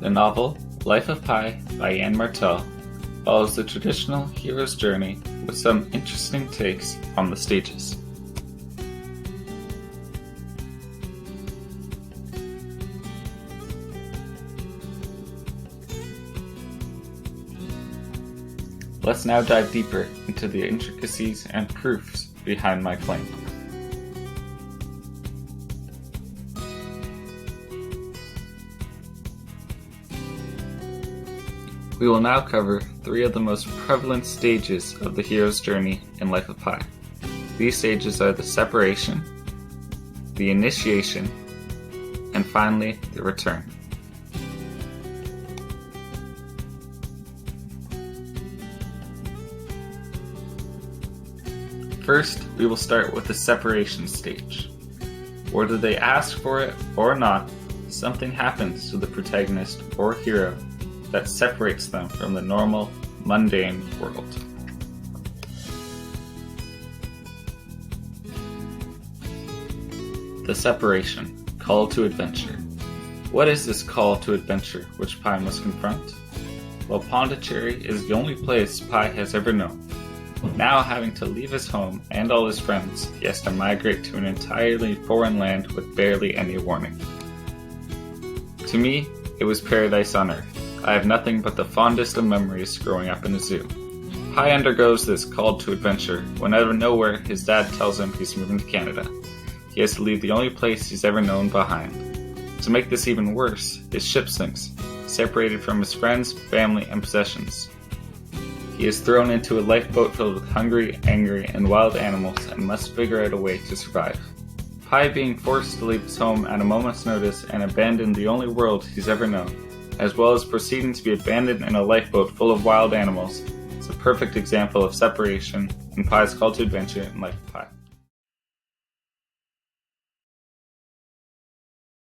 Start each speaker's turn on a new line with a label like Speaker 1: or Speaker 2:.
Speaker 1: The novel Life of Pi by Yann Martel follows the traditional hero's journey with some interesting takes on the stages. Let's now dive deeper into the intricacies and proofs behind my claim. We will now cover 3 of the most prevalent stages of the hero's journey in Life of Pi. These stages are the separation, the initiation, and finally the return. First, we will start with the separation stage. Whether they ask for it or not, something happens to the protagonist or hero that separates them from the normal, mundane world. The separation, call to adventure. What is this call to adventure which Pi must confront? Well, Pondicherry is the only place Pi has ever known. Now having to leave his home and all his friends, he has to migrate to an entirely foreign land with barely any warning. To me, it was paradise on Earth. I have nothing but the fondest of memories growing up in a zoo. Pi undergoes this call to adventure when out of nowhere his dad tells him he's moving to Canada. He has to leave the only place he's ever known behind. To make this even worse, his ship sinks, separated from his friends, family, and possessions. He is thrown into a lifeboat filled with hungry, angry, and wild animals and must figure out a way to survive. Pi being forced to leave his home at a moment's notice and abandon the only world he's ever known, as well as proceeding to be abandoned in a lifeboat full of wild animals, is a perfect example of separation in Pi's call to adventure in Life of Pi.